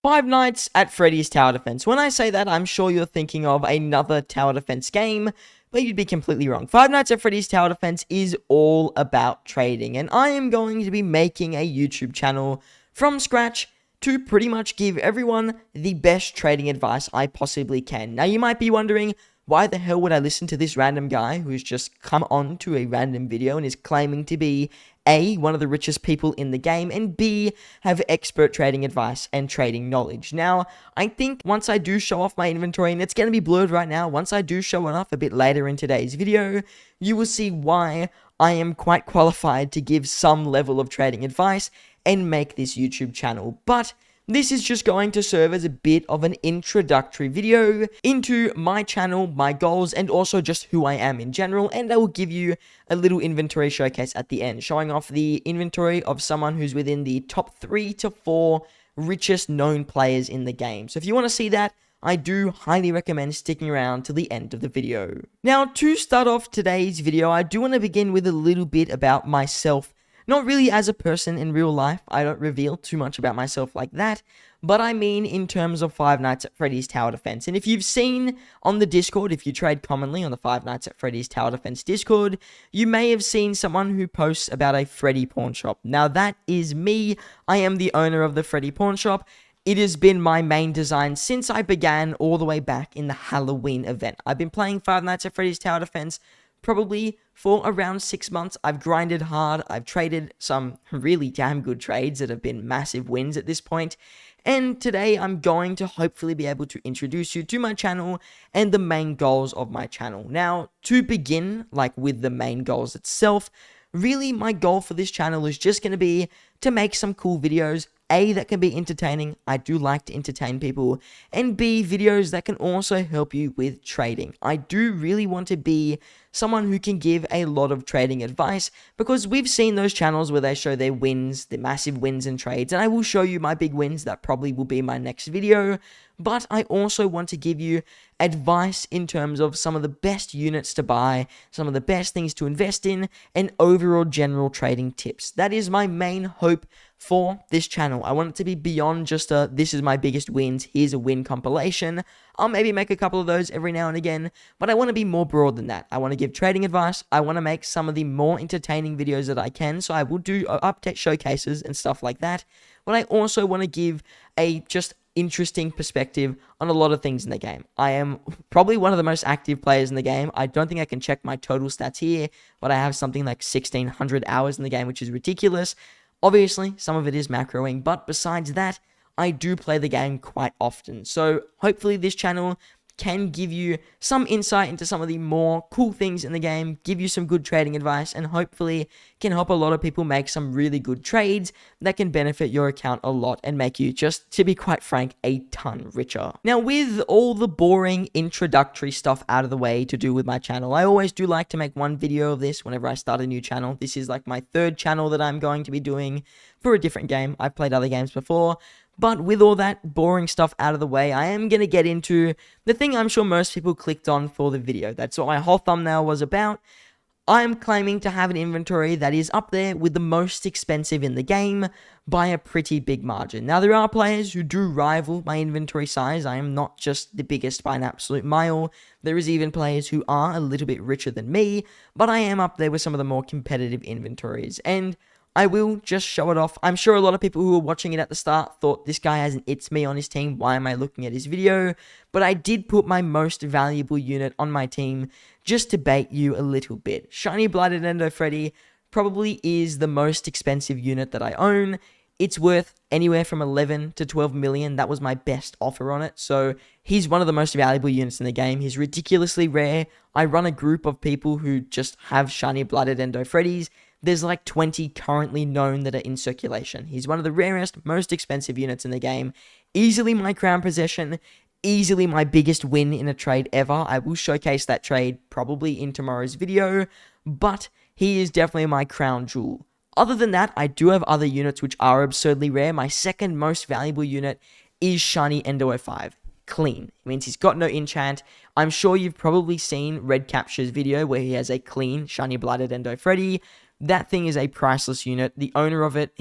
Five Nights at Freddy's Tower Defense. When I say that, I'm sure you're thinking of another tower defense game, but you'd be completely wrong. Five Nights at Freddy's Tower Defense is all about trading, and I am going to be making a YouTube channel from scratch to pretty much give everyone the best trading advice I possibly can. Now, you might be wondering, why the hell would I listen to this random guy who's just come on to a random video and is claiming to be A, one of the richest people in the game, and B, have expert trading advice and trading knowledge? Now, I think once I do show off my inventory, and it's going to be blurred right now, once I do show it off a bit later in today's video, you will see why I am quite qualified to give some level of trading advice and make this YouTube channel. But this is just going to serve as a bit of an introductory video into my channel, my goals, and also just who I am in general, and I will give you a little inventory showcase at the end, showing off the inventory of someone who's within the top 3 to 4 richest known players in the game. So if you want to see that, I do highly recommend sticking around till the end of the video. Now, to start off today's video, I do want to begin with a little bit about myself. Not really as a person in real life, I don't reveal too much about myself like that, but I mean in terms of Five Nights at Freddy's Tower Defense. And if you've seen on the Discord, if you trade commonly on the Five Nights at Freddy's Tower Defense Discord, you may have seen someone who posts about a Freddy pawn shop. Now that is me. I am the owner of the Freddy pawn shop. It has been my main design since I began all the way back in the Halloween event. I've been playing Five Nights at Freddy's Tower Defense probably for around 6 months. I've grinded hard. I've traded some really damn good trades that have been massive wins at this point. And today I'm going to hopefully be able to introduce you to my channel and the main goals of my channel. Now, to begin, like with the main goals itself, really my goal for this channel is just going to be to make some cool videos, A, that can be entertaining. I do like to entertain people. And B, videos that can also help you with trading. I do really want to be someone who can give a lot of trading advice, because we've seen those channels where they show their wins, their massive wins in trades, and I will show you my big wins. That probably will be my next video. But I also want to give you advice in terms of some of the best units to buy, some of the best things to invest in, and overall general trading tips. That is my main hope for this channel. I want it to be beyond just a, this is my biggest wins, here's a win compilation. I'll maybe make a couple of those every now and again, but I want to be more broad than that. I want to give trading advice. I want to make some of the more entertaining videos that I can, so I will do update showcases and stuff like that. But I also want to give a just interesting perspective on a lot of things in the game. I am probably one of the most active players in the game. I don't think I can check my total stats here, but I have something like 1,600 hours in the game, which is ridiculous. Obviously, some of it is macroing, but besides that, I do play the game quite often. So hopefully this channel can give you some insight into some of the more cool things in the game, give you some good trading advice, and hopefully can help a lot of people make some really good trades that can benefit your account a lot and make you, just to be quite frank, a ton richer. Now, with all the boring introductory stuff out of the way to do with my channel, I always do like to make one video of this whenever I start a new channel. This is like my third channel that I'm going to be doing for a different game. I've played other games before. But with all that boring stuff out of the way, I am going to get into the thing I'm sure most people clicked on for the video. That's what my whole thumbnail was about. I am claiming to have an inventory that is up there with the most expensive in the game by a pretty big margin. Now, there are players who do rival my inventory size. I am not just the biggest by an absolute mile. There is even players who are a little bit richer than me, but I am up there with some of the more competitive inventories. And I will just show it off. I'm sure a lot of people who were watching it at the start thought, this guy has an It's Me on his team, why am I looking at his video? But I did put my most valuable unit on my team just to bait you a little bit. Shiny Blooded Endo Freddy probably is the most expensive unit that I own. It's worth anywhere from 11 to 12 million. That was my best offer on it. So he's one of the most valuable units in the game. He's ridiculously rare. I run a group of people who just have Shiny Blooded Endo Freddys. There's like 20 currently known that are in circulation. He's one of the rarest, most expensive units in the game. Easily my crown possession. Easily my biggest win in a trade ever. I will showcase that trade probably in tomorrow's video. But he is definitely my crown jewel. Other than that, I do have other units which are absurdly rare. My second most valuable unit is Shiny Endo 05. Clean. It means he's got no enchant. I'm sure you've probably seen Red Capture's video where he has a clean Shiny Blooded Endo Freddy. That thing is a priceless unit. The owner of it,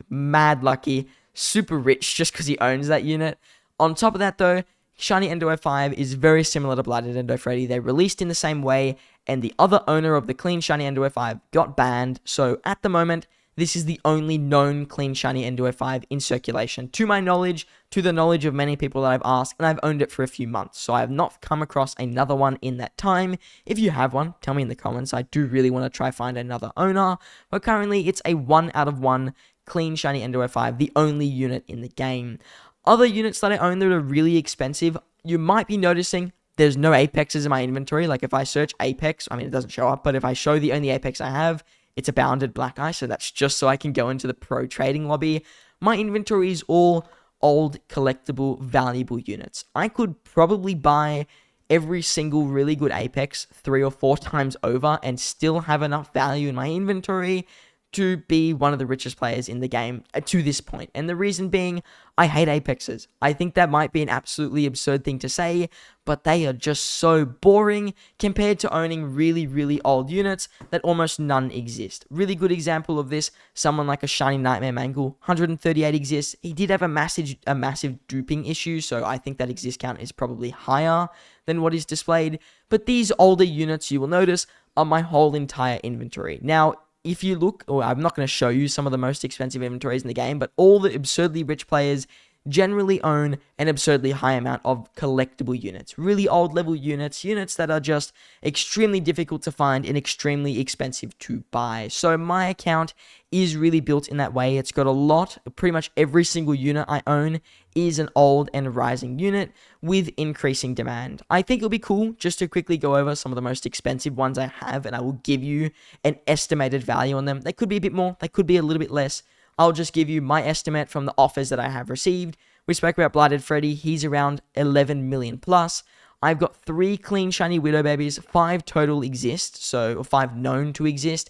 mad lucky. super rich just because he owns that unit. On top of that, though, Shiny Endo 5 is very similar to Blighted Endo Freddy. They released in the same way, and the other owner of the clean Shiny Endo 5 got banned. So at the moment, this is the only known clean Shiny Endo 5 in circulation. To my knowledge, to the knowledge of many people that I've asked, and I've owned it for a few months. So I have not come across another one in that time. If you have one, tell me in the comments. I do really want to try find another owner. But currently, it's a 1 out of 1 clean Shiny Endo 5, the only unit in the game. Other units that I own that are really expensive, you might be noticing there's no Apexes in my inventory. Like if I search Apex, I mean, it doesn't show up, but if I show the only Apex I have, it's a bounded black eye, so that's just so I can go into the pro trading lobby. My inventory is all old, collectible, valuable units. I could probably buy every single really good Apex 3 or 4 times over and still have enough value in my inventory to be one of the richest players in the game to this point. And the reason being, I hate Apexes. I think that might be an absolutely absurd thing to say, but they are just so boring compared to owning really, really old units that almost none exist. Really good example of this, someone like a Shiny Nightmare Mangle, 138 exists. He did have a massive duping issue, so I think that exist count is probably higher than what is displayed. But these older units, you will notice, are my whole entire inventory. Now, if you look, or I'm not going to show you some of the most expensive inventories in the game, but all the absurdly rich players generally own an absurdly high amount of collectible units. Really old level units, units that are just extremely difficult to find and extremely expensive to buy. So my account is really built in that way. It's got a lot, pretty much every single unit I own is an old and rising unit with increasing demand. I think it'll be cool just to quickly go over some of the most expensive ones I have, and I will give you an estimated value on them. They could be a bit more, they could be a little bit less. I'll just give you my estimate from the offers that I have received. We spoke about Blighted Freddy. He's around 11 million plus. I've got 3 clean shiny Widow babies. 5 total exist, or 5 known to exist.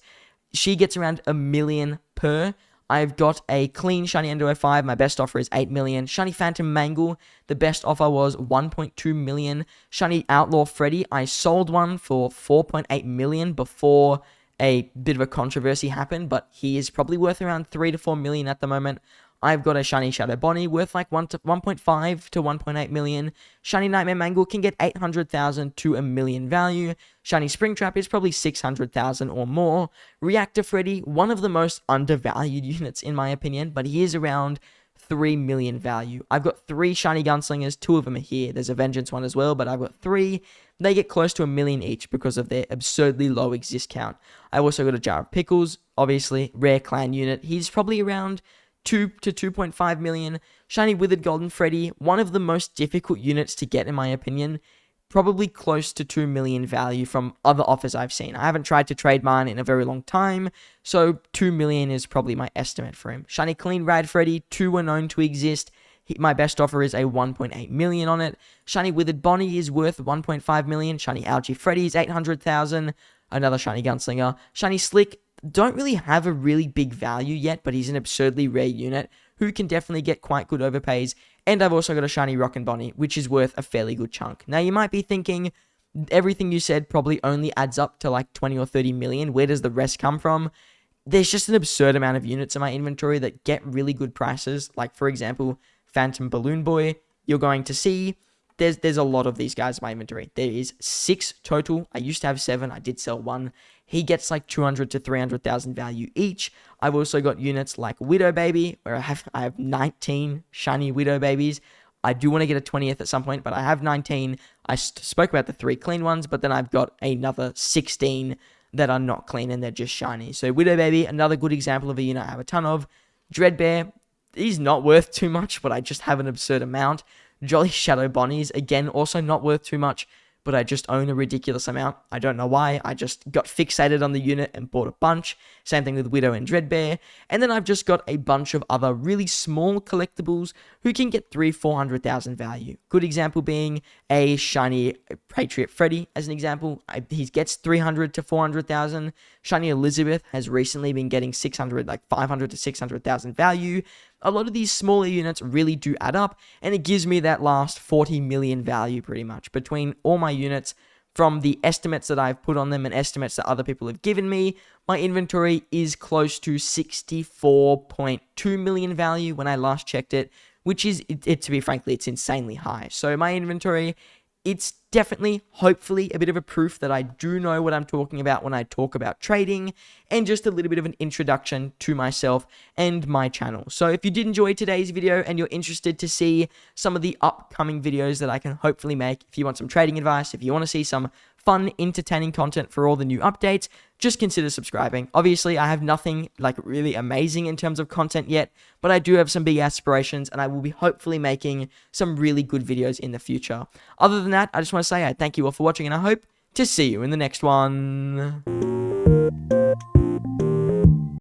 She gets around 1 million per. I've got a clean shiny Endo 5. My best offer is 8 million. Shiny Phantom Mangle. The best offer was 1.2 million. Shiny Outlaw Freddy. I sold one for 4.8 million before a bit of a controversy happened, but he is probably worth around 3 to 4 million at the moment. I've got a Shiny Shadow Bonnie worth like 1.5 to 1.8 million. Shiny Nightmare Mangle can get 800,000 to 1 million value. Shiny Springtrap is probably 600,000 or more. Reactor Freddy, one of the most undervalued units in my opinion, but he is around 3 million value. I've got 3 Shiny Gunslingers, 2 of them are here. There's a Vengeance one as well, but I've got 3. They get close to 1 million each because of their absurdly low exist count. I also got a Jar of Pickles, obviously, rare clan unit. He's probably around 2 to 2.5 million. Shiny Withered Golden Freddy, one of the most difficult units to get in my opinion. Probably close to 2 million value from other offers I've seen. I haven't tried to trade mine in a very long time, so 2 million is probably my estimate for him. Shiny Clean Rad Freddy, 2 were known to exist. My best offer is a 1.8 million on it. Shiny Withered Bonnie is worth 1.5 million. Shiny Algae Freddy is 800,000. Another Shiny Gunslinger. Shiny Slick, don't really have a really big value yet, but he's an absurdly rare unit who can definitely get quite good overpays. And I've also got a Shiny Rockin' Bonnie, which is worth a fairly good chunk. Now, you might be thinking, everything you said probably only adds up to like 20 or 30 million. Where does the rest come from? There's just an absurd amount of units in my inventory that get really good prices. Like, for example, Phantom Balloon Boy. You're going to see there's a lot of these guys in my inventory. There is 6 total. I used to have 7. I did sell 1. He gets like 200 to 300,000 value each. I've also got units like Widow Baby, where I have 19 shiny Widow Babies. I do want to get a 20th at some point, but I have 19. I spoke about the 3 clean ones, but then I've got another 16 that are not clean and they're just shiny. So Widow Baby, another good example of a unit I have a ton of. Dreadbear, he's not worth too much, but I just have an absurd amount. Jolly Shadow Bonnies, again, also not worth too much, but I just own a ridiculous amount. I don't know why. I just got fixated on the unit and bought a bunch. Same thing with Widow and Dreadbear. And then I've just got a bunch of other really small collectibles who can get 300,000-400,000 value. Good example being a shiny Patriot Freddy, as an example. He gets 300 to 400,000. Shiny Elizabeth has recently been getting 500 to 600,000 value. A lot of these smaller units really do add up, and it gives me that last 40 million value pretty much. Between all my units, from the estimates that I've put on them and estimates that other people have given me, my inventory is close to 64.2 million value when I last checked it, which is, to be frankly, it's insanely high. So my inventory, it's definitely, hopefully, a bit of a proof that I do know what I'm talking about when I talk about trading, and just a little bit of an introduction to myself and my channel. So if you did enjoy today's video and you're interested to see some of the upcoming videos that I can hopefully make, if you want some trading advice, if you want to see some fun, entertaining content for all the new updates, just consider subscribing. Obviously, I have nothing like really amazing in terms of content yet, but I do have some big aspirations, and I will be hopefully making some really good videos in the future. Other than that, I just want to say I thank you all for watching, and I hope to see you in the next one.